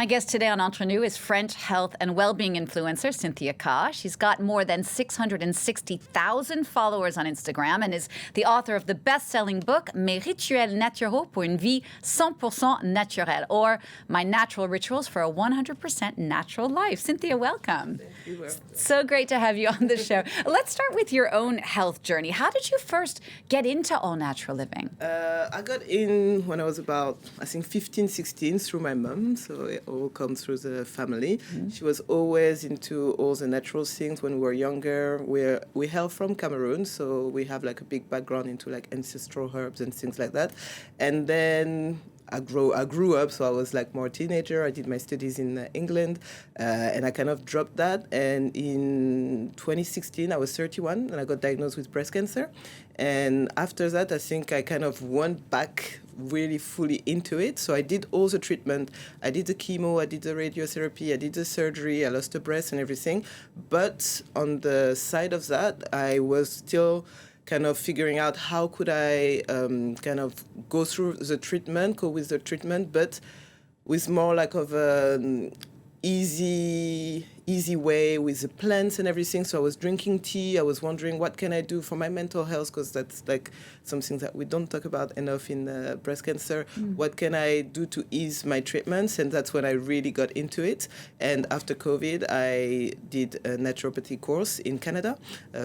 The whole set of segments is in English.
My guest today on Entre Nous is French Health and Wellbeing influencer Cynthia Ka. She's got more than 660,000 followers on Instagram and is the author of the best-selling book Mes Rituels Naturo Pour une vie 100% naturelle, or My Natural Rituals for a 100% natural life. Cynthia, welcome. Thank you. So great to have you on the show. Let's start with your own health journey. How did you first get into all-natural living? I got in when I was about, I think, 15, 16 through my mom. So it all comes through the family. Mm-hmm. She was always into all the natural things when we were younger. We hail from Cameroon, so we have like a big background into like ancestral herbs and things like that. And then I grew up, so I was like more a teenager. I did my studies in England, and I kind of dropped that. And in 2016, I was 31, and I got diagnosed with breast cancer. And after that, I think I kind of went back really fully into it. So I did all the treatment. I did the chemo, I did the radiotherapy, I did the surgery, I lost the breast and everything. But on the side of that, I was still kind of figuring out how could I kind of go through the treatment, go with the treatment, but with more like of an easy way with the plants and everything. So I was drinking tea. I was wondering what can I do for my mental health, because that's like something that we don't talk about enough in breast cancer. What can I do to ease my treatments? And that's when I really got into it. And after COVID, I did a naturopathy course in Canada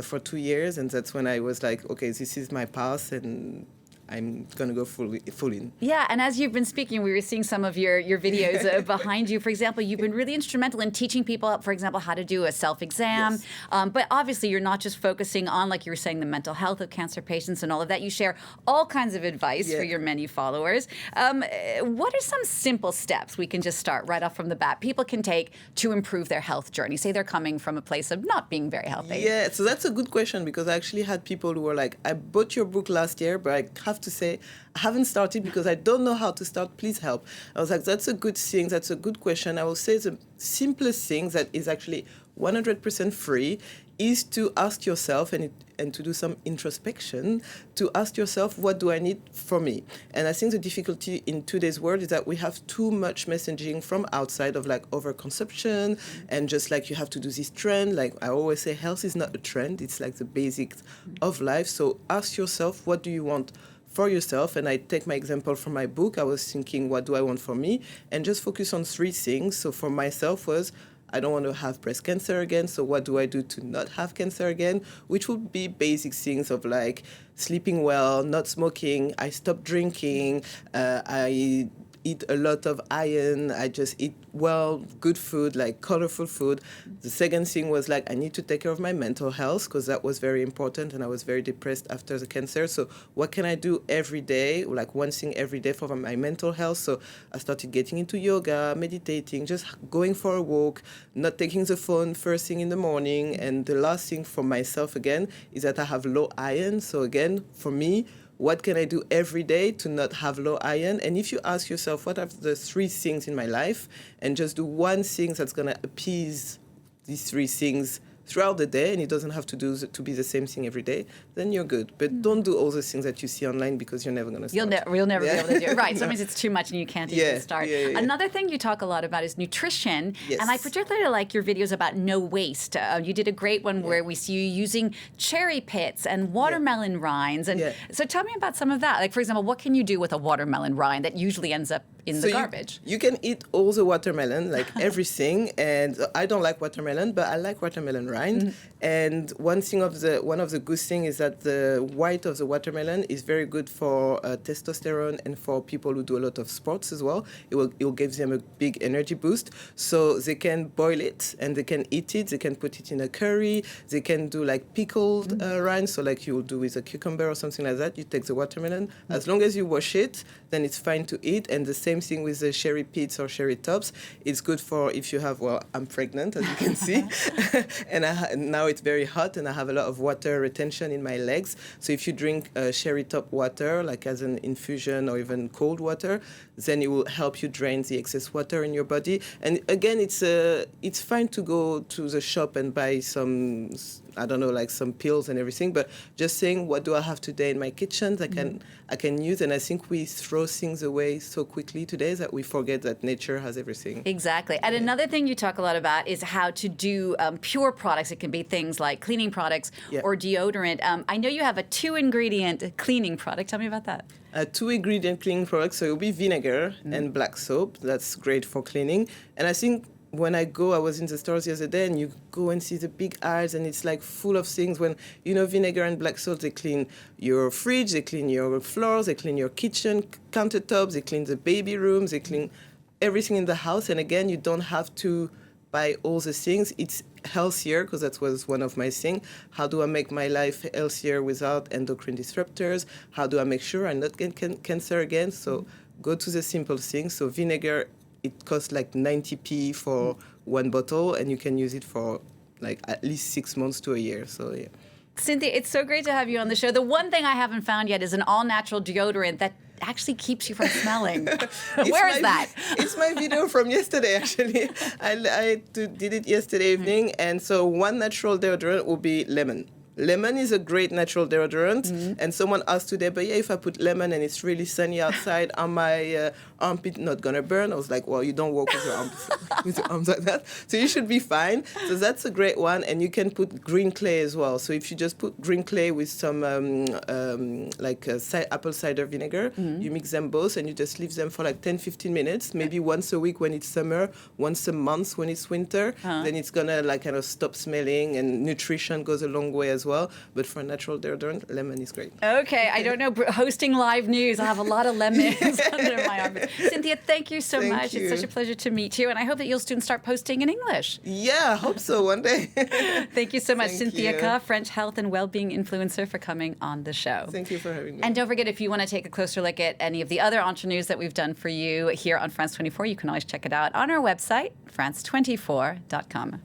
for 2 years. And that's when I was like, okay, this is my path, and I'm going to go full in. Yeah, and as you've been speaking, we were seeing some of your videos behind you. For example, you've been really instrumental in teaching people, for example, how to do a self-exam. Yes. But obviously, you're not just focusing on, like you were saying, the mental health of cancer patients and all of that. You share all kinds of advice for your many followers. What are some simple steps we can just start right off from the bat people can take to improve their health journey? Say they're coming from a place of not being very healthy. Yeah, so that's a good question, because I actually had people who were like, I bought your book last year, but I have to say, I haven't started because I don't know how to start. Please help. I was like, that's a good thing. That's a good question. I will say the simplest thing that is actually 100% free is to ask yourself and to do some introspection, to ask yourself, what do I need for me? And I think the difficulty in today's world is that we have too much messaging from outside of like overconsumption and just like you have to do this trend. Like I always say, health is not a trend. It's like the basics of life. So ask yourself, what do you want for yourself? And I take my example from my book. I was thinking, what do I want for me? And just focus on 3 things. So for myself was, I don't want to have breast cancer again, so what do I do to not have cancer again? Which would be basic things of like sleeping well, not smoking, I stopped drinking, I eat a lot of iron, I just eat well, good food, like colorful food. The second thing was like, I need to take care of my mental health, because that was very important, and I was very depressed after the cancer. So what can I do every day, like one thing every day for my mental health? So I started getting into yoga, meditating, just going for a walk, not taking the phone first thing in the morning. And the last thing for myself again is that I have low iron. So again, for me, what can I do every day to not have low iron? And if you ask yourself, what are the 3 things in my life, and just do one thing that's going to appease these 3 things throughout the day, and it doesn't have to be the same thing every day, then you're good. But don't do all the things that you see online, because you're never going to start. You'll never be able to do it. Right, sometimes it's too much and you can't even start. Another thing you talk a lot about is nutrition, and I particularly like your videos about no waste. You did a great one where we see you using cherry pits and watermelon rinds. And so tell me about some of that. Like, for example, what can you do with a watermelon rind that usually ends up in the garbage? You can eat all the watermelon, like everything, and I don't like watermelon, but I like watermelon rind. And one of the good things is that the white of the watermelon is very good for testosterone and for people who do a lot of sports as well. It will give them a big energy boost. So they can boil it and they can eat it. They can put it in a curry. They can do like pickled rinds. So like you will do with a cucumber or something like that. You take the watermelon. As long as you wash it, then it's fine to eat. And the same thing with the cherry pits or cherry tops. It's good for if you have, I'm pregnant, as you can see. And now it's very hot and I have a lot of water retention in my legs. So if you drink cherry top water, like as an infusion or even cold water, then it will help you drain the excess water in your body. And again, it's fine to go to the shop and buy some I don't know, like some pills and everything, but just saying, what do I have today in my kitchen that I can use? And I think we throw things away so quickly today that we forget that nature has everything. Exactly. And another thing you talk a lot about is how to do pure products. It can be things like cleaning products or deodorant. I know you have a 2-ingredient cleaning product. Tell me about that. A 2-ingredient cleaning product, so it will be vinegar and black soap. That's great for cleaning. And I think when I was in the stores the other day, and you go and see the big aisles, and it's like full of things. When, vinegar and black salt, they clean your fridge, they clean your floors, they clean your kitchen countertops, they clean the baby rooms, they clean everything in the house. And again, you don't have to buy all the things. It's healthier, because that was one of my things. How do I make my life healthier without endocrine disruptors? How do I make sure I not get cancer again? So go to the simple things. So vinegar, it costs like 90p for one bottle, and you can use it for like at least 6 months to a year. So yeah. Cynthia, it's so great to have you on the show. The one thing I haven't found yet is an all-natural deodorant that actually keeps you from smelling. Where is that? It's my video from yesterday, actually. I did it yesterday evening, and so one natural deodorant will be lemon. Lemon is a great natural deodorant, and someone asked today, but if I put lemon and it's really sunny outside, are my armpit not gonna burn? I was like, well, you don't walk with your arms like that, so you should be fine. So that's a great one, and you can put green clay as well. So if you just put green clay with some apple cider vinegar, you mix them both, and you just leave them for like 10-15 minutes, maybe once a week when it's summer, once a month when it's winter. Then it's gonna like kind of stop smelling, and nutrition goes a long way as well. But for a natural deodorant, lemon is great. Okay, I don't know, hosting live news, I have a lot of lemons under my armpits. Cynthia, thank you so much. It's such a pleasure to meet you, and I hope that you'll soon start posting in English. Yeah, I hope so one day. Thank you so much, Cynthia Ka, French Health and Wellbeing influencer, for coming on the show. Thank you for having me. And don't forget, if you want to take a closer look at any of the other entrepreneurs that we've done for you here on France 24, you can always check it out on our website, france24.com.